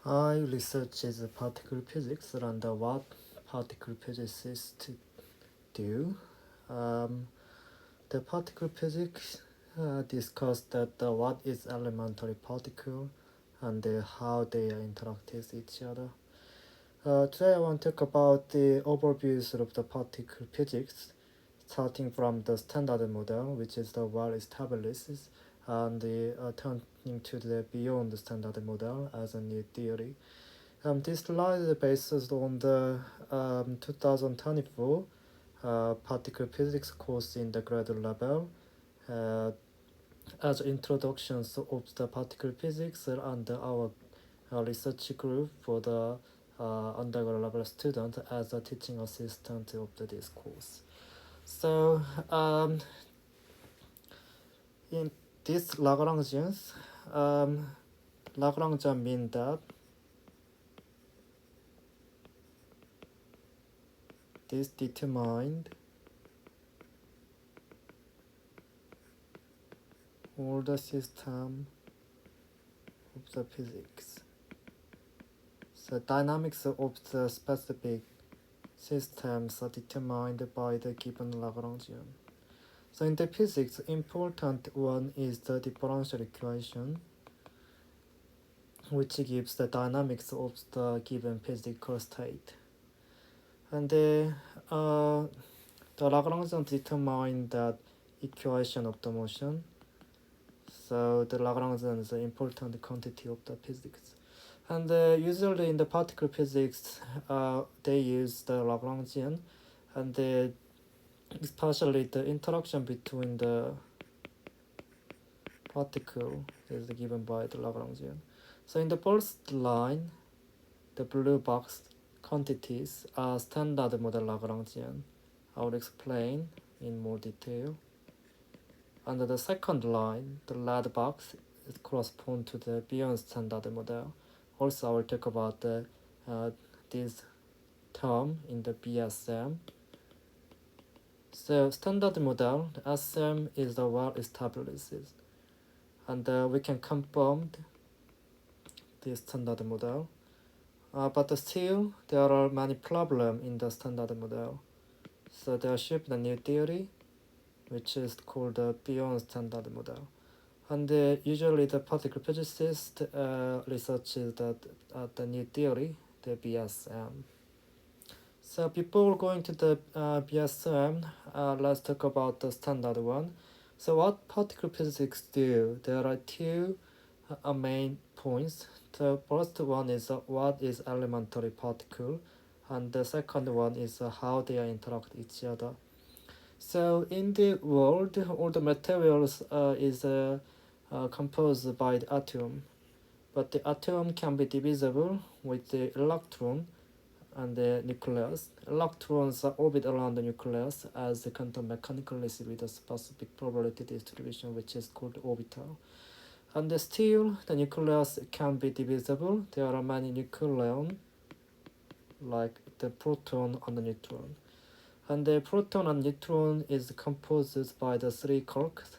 I researches particle physics and what particle physicists do. Um, the particle physics discussed that what is elementary particle and how they interact with each other. Today I want to talk about the overviews of the particle physics, starting from the standard model, which is the well established, and turning to the beyond the standard model as a new theory. This slide is based on the 2024 particle physics course in the graduate level uh, as introductions of the particle physics and our research group for the undergraduate level student as a teaching assistant of this course. So in this Lagrangians, Lagrangian mean that this determined all the system of the physics. The dynamics of the specific systems are determined by the given Lagrangian. So in the physics, important one is the differential equation, which gives the dynamics of the given physical state. And the Lagrangian determine that equation of the motion. So the Lagrangian is an important quantity of the physics. And usually in the particle physics, they use the Lagrangian, and especially the interaction between the particle is given by the Lagrangian. So in the first line, the blue box quantities are standard model Lagrangian. I will explain in more detail. Under the second line, the red box corresponds to the beyond standard model. Also, I will talk about this term in the BSM. So standard model, the SM is the well established, and we can confirm the standard model. But still, there are many problems in the standard model. So there should be a new theory, which is called the beyond standard model. And usually the particle physicist researches the new theory, the BSM. So before going to the BSM, let's talk about the standard one. So what particle physics do? There are two main points. The first one is what is elementary particle, and the second one is how they interact each other. So in the world, all the materials is composed by the atom, but the atom can be divisible with the electron and the nucleus. Electrons orbit around the nucleus as the quantum mechanically with a specific probability distribution, which is called orbital. And still, the nucleus can be divisible. There are many nucleons, like the proton and the neutron. And the proton and neutron is composed by the three quarks,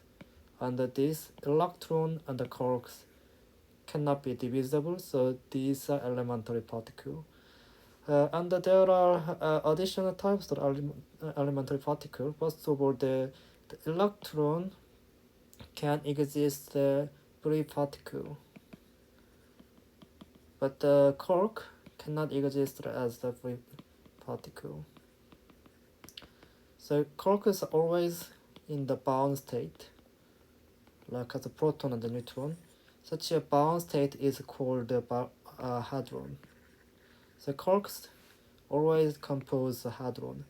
and this electron and the quarks cannot be divisible, so these are elementary particles. And there are additional types of elementary particles. First of all, the electron can exist free particle, but the quark cannot exist as the free particle. So quark is always in the bound state, like as a proton and the neutron. Such a bound state is called the hadron. So quarks always compose a hadron,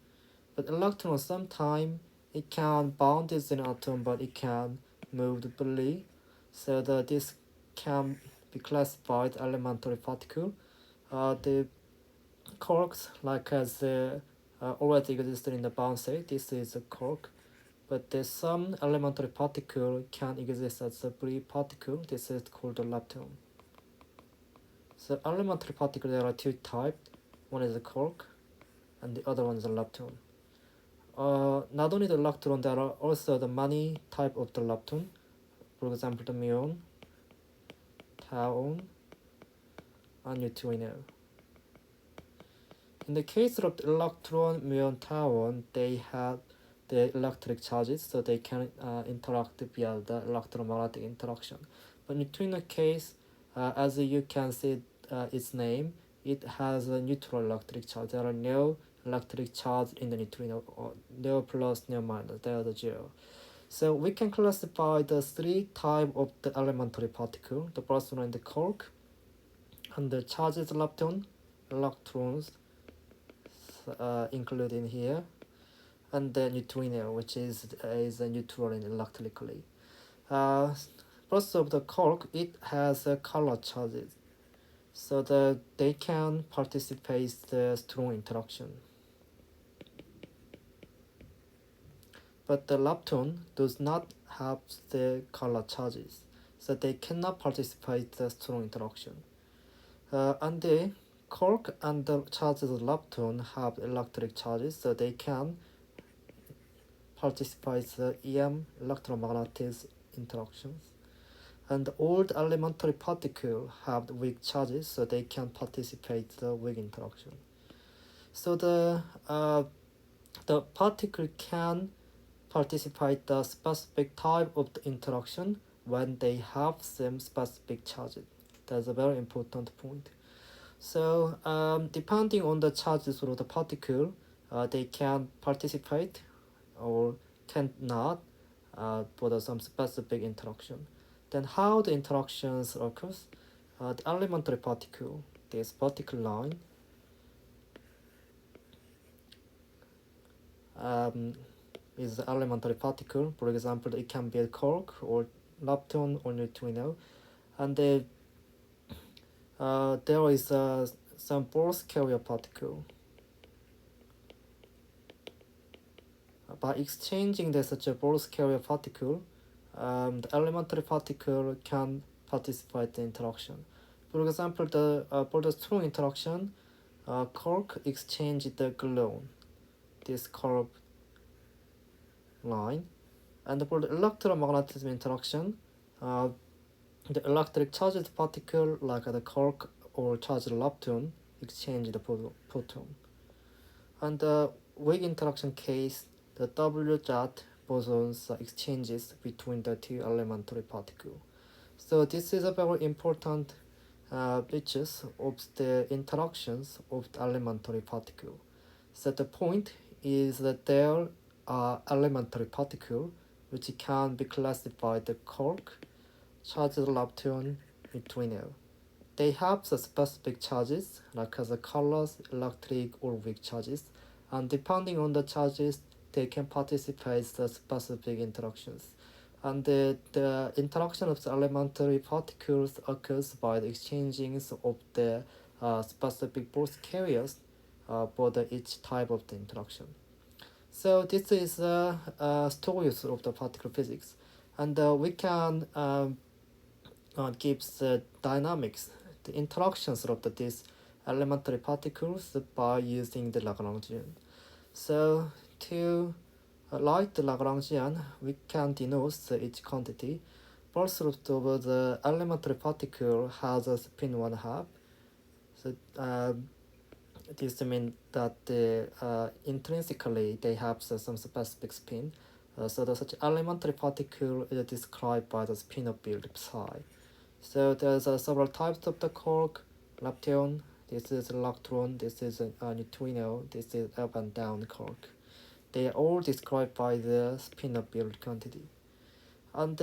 but electron sometimes it can bound in an atom, but it can move freely. So this can be classified elementary particle. The quarks, like as already existed in the bound state, this is a quark. But some elementary particle can exist as a free particle. This is called a lepton. So elementary particle, there are two types. One is a quark, and the other one is a lepton. Not only the electron, there are also the many type of the lepton. For example, the muon, tau, and neutrino. In the case of the electron muon tauron, they have the electric charges, so they can interact via the electromagnetic interaction. But neutrino case, as you can see its name, it has a neutral electric charge. There are no electric charge in the neutrino, or no plus, no minus, they are the zero. So we can classify the three types of the elementary particle. The first one is the quark, and the charges lepton, electrons included in here, and the neutrino, which is a neutral electrically. First of the quark, it has color charges, so that they can participate the strong interaction. But the lepton does not have the color charges, so they cannot participate the strong interaction. And the quark and the charges of lepton have electric charges, so they can participate the EM electromagnetic interactions. And all the elementary particles have weak charges, so they can participate the weak interaction. So the particle can participate the specific type of the interaction when they have some specific charges. That's a very important point. So depending on the charges of the particle, they can participate or cannot for some specific interaction. Then how the interactions occurs? The elementary particle, this particle line, is the elementary particle. For example, it can be a quark or lepton or neutrino, and there is some Bohr carrier particle. By exchanging such a Bohr carrier particle, the elementary particle can participate in interaction. For example, for the strong interaction, quark exchange the gluon, this curved line, and for the electromagnetism interaction, the electric charged particle like the quark or charged lepton exchange the photon. And the weak interaction case, the W-jet bosons exchanges between the two elementary particles. So this is a very important features of the interactions of the elementary particle. So the point is that there are elementary particles which can be classified the quark, charged lepton, neutrino. They have the specific charges like the colors, electric or weak charges, and depending on the charges, they can participate in the specific interactions. And the interaction of the elementary particles occurs by the exchanging of the specific Bohr carriers for each type of the interaction. So this is a story of the particle physics, and we can give the dynamics, the interactions of these elementary particles by using the Lagrangian. So to write the Lagrangian, we can denote each quantity. First of all, the elementary particle has a spin 1/2. So this means that intrinsically they have some specific spin. So the such elementary particle is described by the spin field psi. So there's several types of the quark, lepton. This is electron. This is a neutrino. This is up and down quark. They are all described by the spin field quantity. And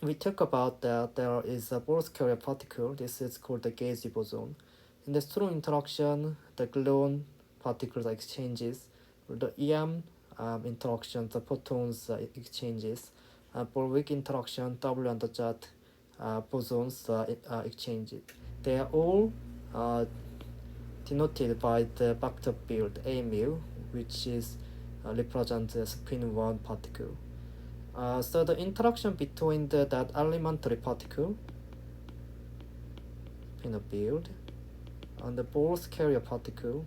we talk about that there is a Bohr carrier particle. This is called the gauge boson. In the strong interaction, the gluon particles exchanges. For the EM interaction, the photons exchanges. For weak interaction, W and the jet bosons exchanges. They are all denoted by the vector field A mu, which is represents the spin 1 particle. So the interaction between that elementary particle, spin field, and the Bohr carrier particle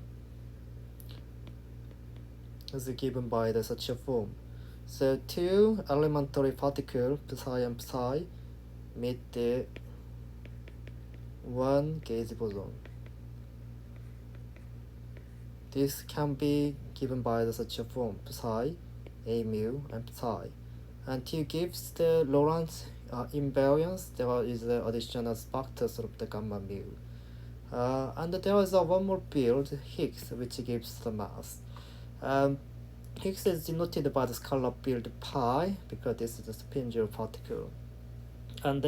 is given by such a form. So two elementary particles, psi and psi, meet one gauge boson. This can be given by such a form psi, a mu, and psi. And to give the Lorentz invariance, there is the additional factors of the gamma mu. And there is one more field, Higgs, which gives the mass. Higgs is denoted by the scalar field pi because this is the spin zero particle. And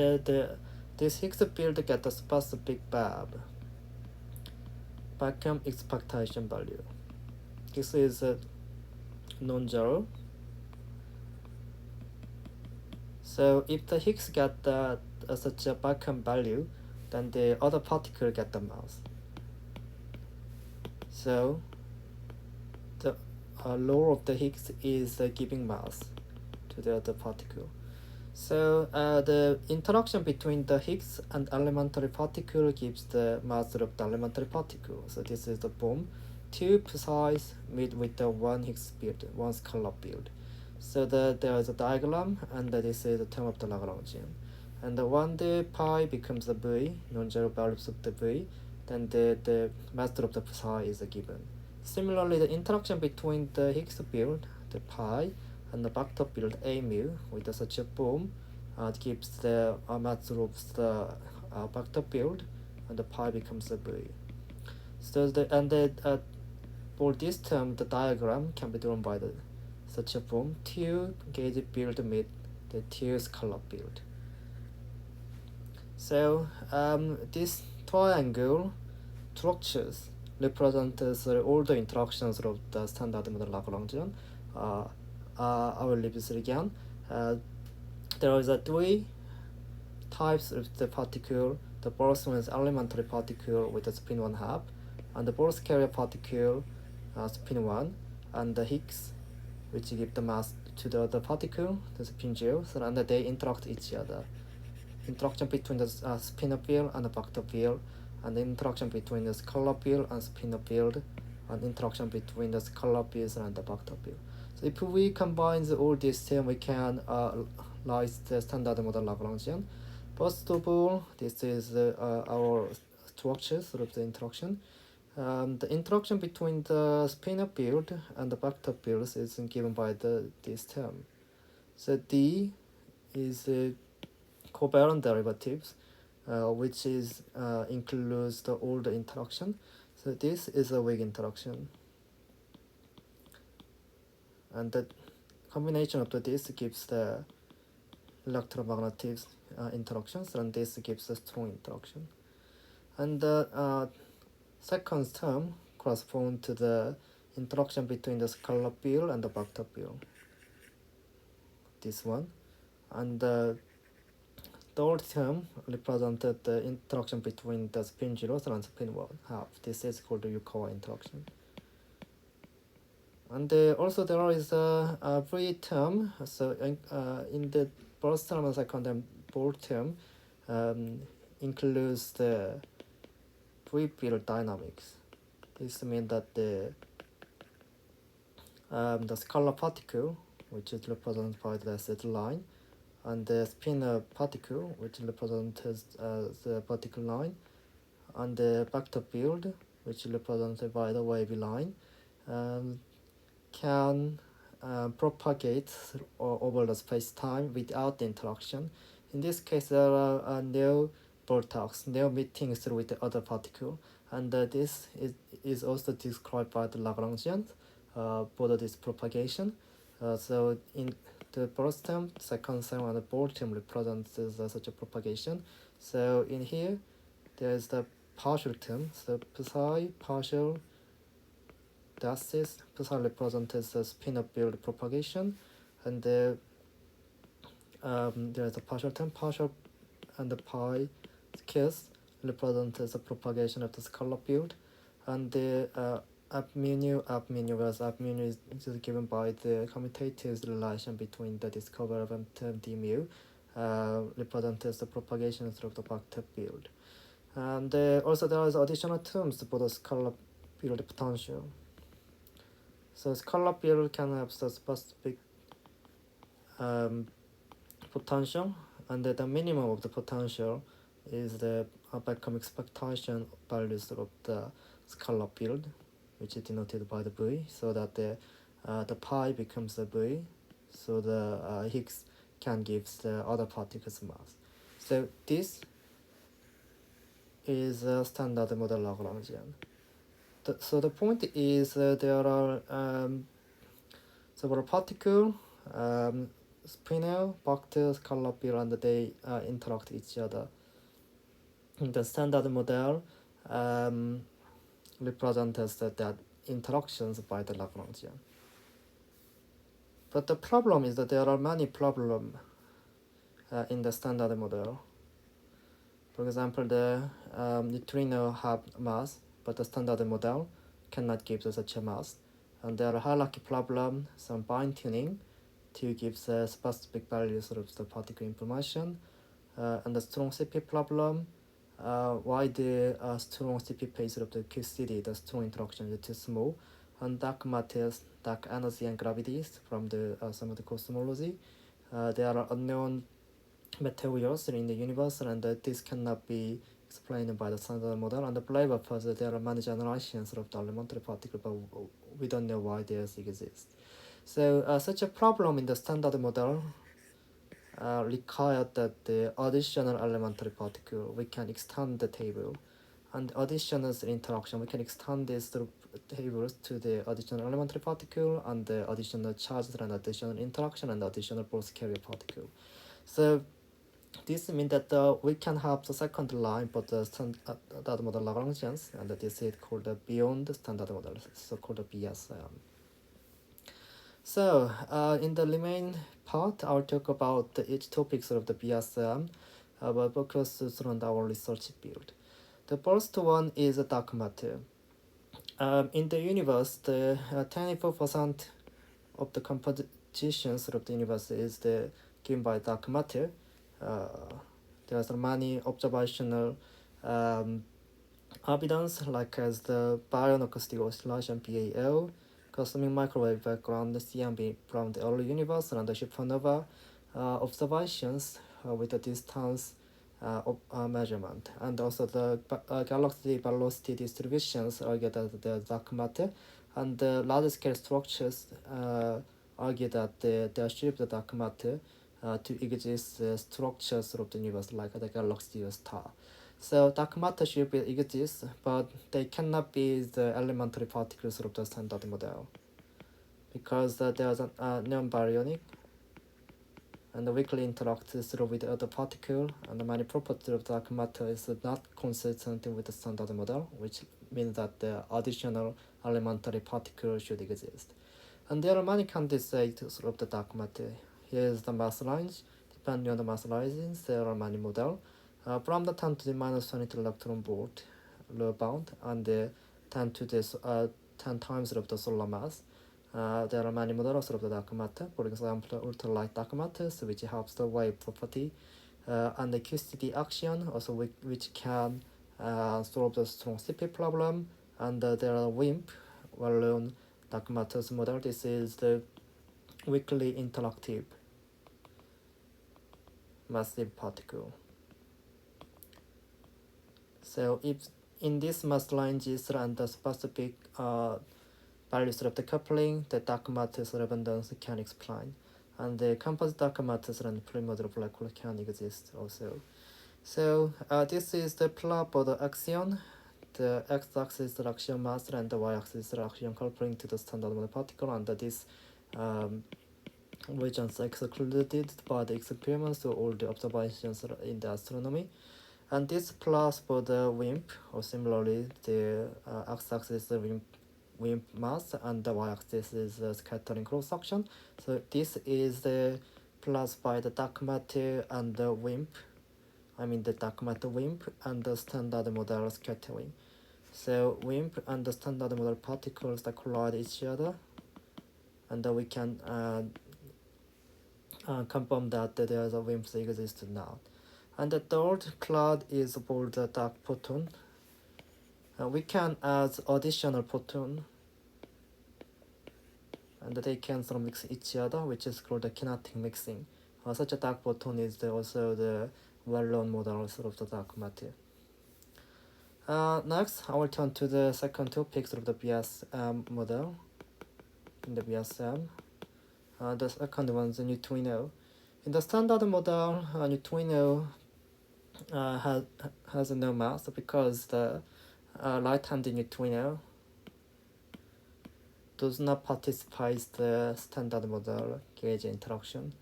this Higgs field gets a specific vacuum expectation value. This is non-zero. So if the Higgs get such a vacuum value, then the other particle get the mass. So the law of the Higgs is giving mass to the other particle. So the interaction between the Higgs and elementary particle gives the mass of the elementary particle. So this is the form 2 psi's meet with the one Higgs field, one scalar field. So there is a diagram, and this is the term of the Lagrangian. And when the pi becomes a v, non-zero values of the v, then the mass of the psi is given. Similarly, the interaction between the Higgs field, the pi, and the vector field a mu with such a form gives the mass of the vector field, and the pi becomes a v. So for this term, the diagram can be drawn by such a form: two gauge field meet the two scalar field. So this triangle structures represents all the interactions of the standard model Lagrangian. I will leave this again. There is three types of the particle. The first one is elementary particle with a spin 1/2, and the Bohr carrier particle spin 1, and the Higgs, which give the mass to the other particle, the spin 0, so, and they interact each other. Interaction between the spinor field and the vector field, and the interaction between the scalar field and spinor field, and interaction between the scalar fields and the vector field. So if we combine all these terms, we can write the standard model Lagrangian. First of all, this is our structures of the interaction. The interaction between the spinor field and the vector fields is given by this term. So D is covariant derivatives, which is includes all the interaction. So this is a weak interaction, and the combination of this gives the electromagnetic interactions, and this gives a strong interaction. And the second term corresponds to the interaction between the scalar field and the vector field, this one. And the third term represented the interaction between the spin 0 and spin 1/2. This is called the Yukawa interaction. And also there is a free term. So in the first term and second and fourth term includes the free field dynamics. This means that the scalar particle, which is represented by the Z line, and the spinor particle, which represents the vertical line, and the vector field, which is represented by the wavy line, can propagate over the space-time without the interaction. In this case, there are no vortex, no meetings with the other particle, and this is also described by the Lagrangian for this propagation. So in the first term, second term, and the fourth term represents such a propagation. So in here, there is the partial term, so psi partial. That is psi represents the spinor field propagation, and there is a partial term, partial, and the pi case represents the propagation of the scalar field, and the ab mu, whereas ab mu is given by the commutative relation between the discovery of term d mu, represents the propagation of the vector field. And also there is additional terms for the scalar field potential. So scalar field can have the specific potential, and the minimum of the potential is the Beckham expectation values of the scalar field, which is denoted by the V, so that the pi becomes a V, so the Higgs can give the other particles mass. So this is a standard model Lagrangian. So the point is there are several particles, spinel, vector, scalar field, and they interact each other. The standard model represents that interactions by the Lagrangian. But the problem is that there are many problems in the standard model. For example, the neutrino have mass, but the standard model cannot give such a mass. And there are hierarchy problem, some fine tuning to give the specific values of the particle information, and the strong CP problem. Why the strong CP phase of the QCD, the strong interaction is too small, and dark matters, dark energy and gravities from the some of the cosmology. There are unknown materials in the universe, and this cannot be explained by the standard model. And the flavor purpose, there are many generations of the elementary particle, but we don't know why they exist. So such a problem in the standard model require that the additional elementary particle, we can extend the table, and additional interaction, we can extend these tables to the additional elementary particle and the additional charges and additional interaction and additional force carrier particle. So this means that we can have the second line for the standard model Lagrangians, and this is called the beyond standard model, so called the BSM. So in the remaining part, I'll talk about each topics of the BSM, but focus on our research field. The first one is dark matter. In the universe, the 24% of the compositions of the universe is given by dark matter. There are many observational evidence, like as the baryon-acoustic oscillation (BAO), cosmic microwave background CMB from the early universe, and the supernova observations with the distance measurement, and also the galaxy velocity distributions argue that the dark matter, and the large-scale structures argue that there should be the dark matter to exist structures of the universe like the galaxy or star. So dark matter should exist, but they cannot be the elementary particles of the standard model, because there's a non-baryonic and weakly interacts with other particle, and many properties of dark matter is not consistent with the standard model, which means that the additional elementary particle should exist. And there are many candidates of the dark matter. Here is the mass range. Depending on the mass ranges, there are many models. From the 10 to the minus 22 electron volt lower bound, and 10 to the 10 times of the solar mass. There are many models of the dark matter, for example, ultralight dark matter, which helps the wave property, and the QCD action, also which can solve the strong CP problem, and there are WIMP, well-known dark matters model. This is the weakly interactive massive particle. So if in this mass ranges and the specific values of the coupling, the dark matter's abundance can explain, and the composite dark matters and primordial black hole can exist also. So this is the plot for the axion. The x-axis is axion mass, and the y-axis is axion coupling to the standard model particle, and this regions excluded by the experiments or all the observations in the astronomy. And this plus for the WIMP, or similarly, the x-axis is the WIMP mass, and the y-axis is the scattering cross-section. So this is the plus by the dark matter and the WIMP, the dark matter WIMP and the standard model scattering. So WIMP and the standard model particles that collide each other, and we can confirm that there is a WIMP exists now. And the third cloud is for the dark photon. We can add additional photon, and they can mix each other, which is called the kinetic mixing. Such a dark photon is also the well-known models of the dark matter. Next, I will turn to the second topic of the BSM model in the BSM. The second one is the neutrino. In the standard model, neutrino has no mass because the right-hand neutrino does not participate in the standard model gauge interaction.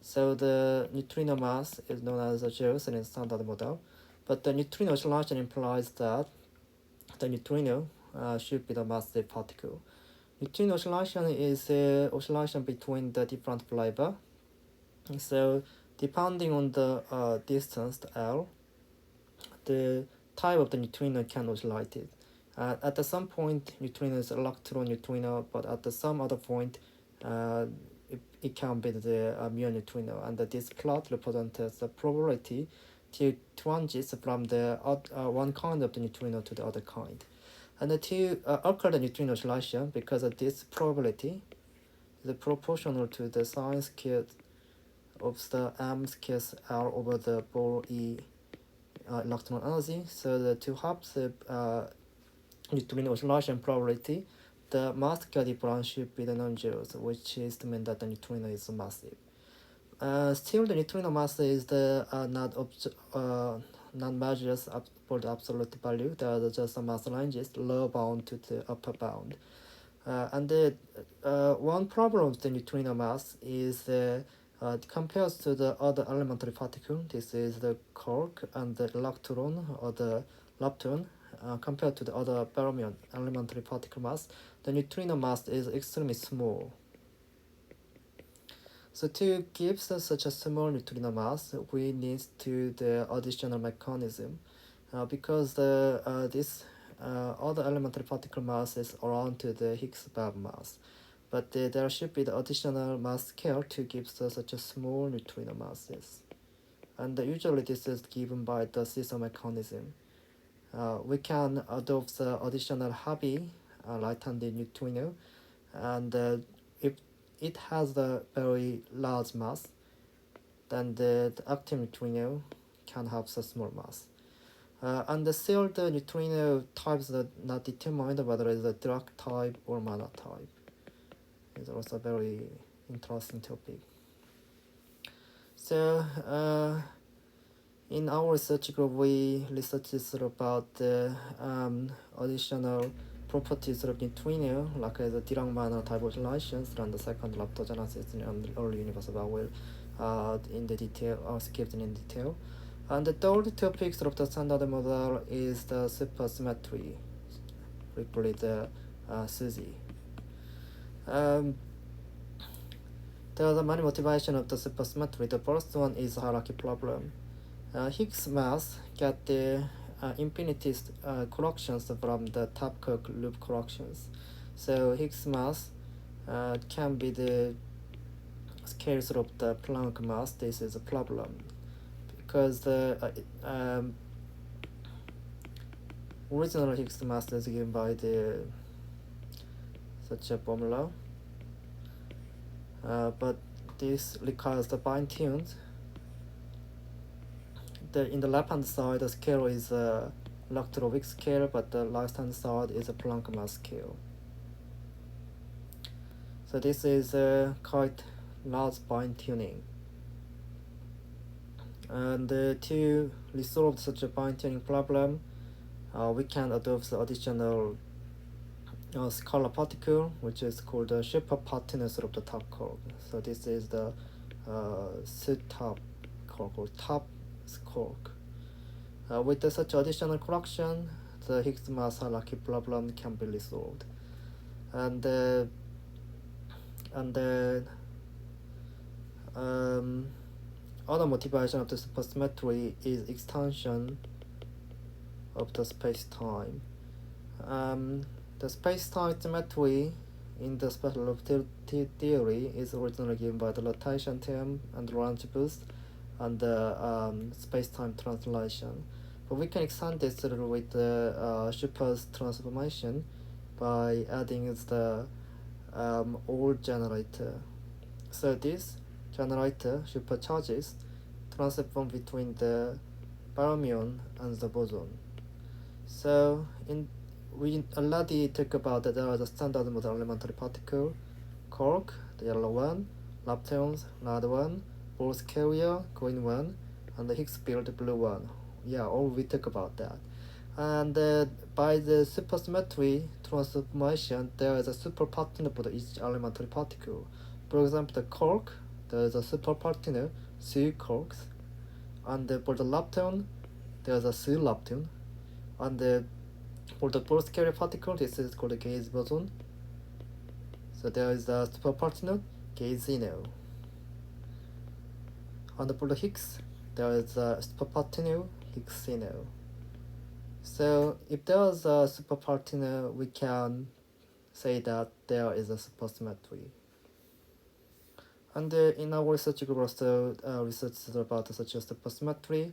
So the neutrino mass is known as a Zeus in standard model, but the neutrino oscillation implies that the neutrino should be the massive particle. Neutrino oscillation is oscillation between the different flavor. So depending on the distance, the L, the type of the neutrino can oscillate it. At some point, neutrino is electron neutrino, but at some other point, it can be the muon neutrino. And this plot represents the probability to transit from the one kind of the neutrino to the other kind. And to occur the neutrino oscillation, because of this probability is proportional to the sine squared of the m squared L over the Bohr E electron energy. So the to have the neutrino oscillation probability, the mass scale difference should be the non-zeros, which is to mean that the neutrino is massive. Still, the neutrino mass is the not measures for the absolute value. There are just some mass ranges, lower bound to the upper bound. And the one problem with the neutrino mass is compared to the other elementary particle. This is the quark and the electron or the lepton. Compared to the other fermion elementary particle mass, the neutrino mass is extremely small. So to give such a small neutrino mass, we need to the additional mechanism, because this other elementary particle mass is around to the Higgs boson mass, but there should be the additional mass scale to give such a small neutrino masses, and usually this is given by the seesaw mechanism. We can adopt the additional heavy right-handed neutrino, and if it has a very large mass, then the active neutrino can have a small mass. And the sealed neutrino types are not determined whether it's a Dirac type or Mann type. It's also a very interesting topic. So in our research group, we researched about the additional properties of neutrino, like the Dirac-Mann type oscillations and the second leptogenesis in the early universe, but will in the detail, skipped in detail. And the third topic of the standard model is the supersymmetry, briefly the SUSY. There are many motivations of the supersymmetry. The first one is hierarchy problem. Higgs mass get the infinity corrections from the Topcock loop corrections. So Higgs mass can be the scales of the Planck mass. This is a problem because the original Higgs mass is given by the such a formula, but this requires the fine-tuned. In the left-hand side, the scale is a electroweak scale, but the right-hand side is a Planck mass scale. So this is quite large fine-tuning. And to resolve such a fine-tuning problem, we can adopt the additional scalar particle, which is called the superpartners of the top quark. So this is the top quark or top quark. With such additional correction, the Higgs mass hierarchy problem can be resolved. And other motivation of the supersymmetry is extension of the space-time. The space-time symmetry in the special relativity theory is originally given by the rotation term and Lorentz boost and the space-time translation. But we can extend this with the Schupper's transformation by adding the old generator. So this generator supercharges transform between the fermion and the boson. So we already talked about that there is a standard model elementary particle, quark, the yellow one, leptons, red one, Bose carrier, green one, and the Higgs field, the blue one. Yeah, all we talk about that. And by the supersymmetry transformation, there is a superparticle for each elementary particle. For example, the quark, there is a superparticle, 3 quarks, and for the lepton, there is a 3 lepton, and for the Bose carrier particle, this is called the gauge boson. So there is a superparticle, gauge zeno. And for the Higgs, there is a superparticle, Higgs zeno. So if there is a superparticle, we can say that there is a supersymmetry. And in our research group also research about such a supersymmetry,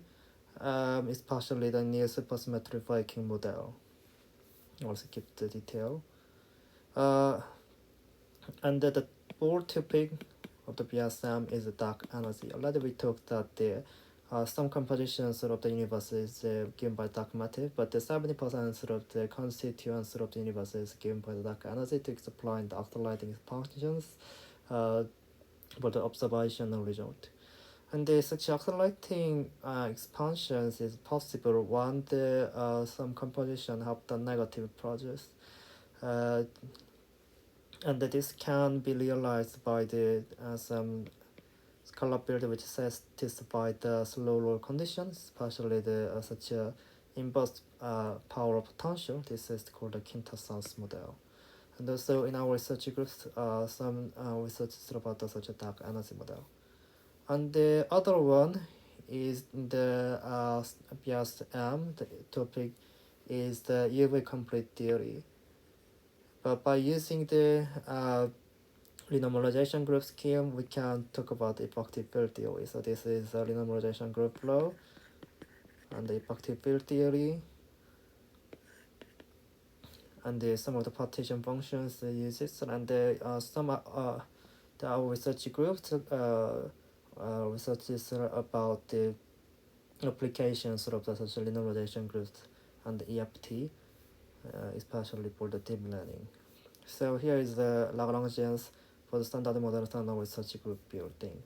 especially the near supersymmetry Viking model. Also keep the detail. And the fourth topic of the BSM is dark energy. Already we talked that there some compositions of the universe is given by dark matter, but the 70% of the constituents of the universe is given by the dark energy to explain the accelerating functions for the observational result. And such accelerating expansions is possible when some composition have the negative projects. And this can be realized by the some scalability which satisfy the slow roll conditions, especially the such a inverse power potential. This is called the quintessence model. And also in our research groups, some research is about such a dark energy model. And the other one is the BSM. The topic is the UV complete theory. But by using the renormalization group scheme, we can talk about effective field theory. So this is a renormalization group law and the effective field theory. And some of the partition functions uses, and some our research groups researches about the applications of the social renormalization groups and the EFT, especially for the deep learning. So here is the Lagrangians for the standard model standard research group building.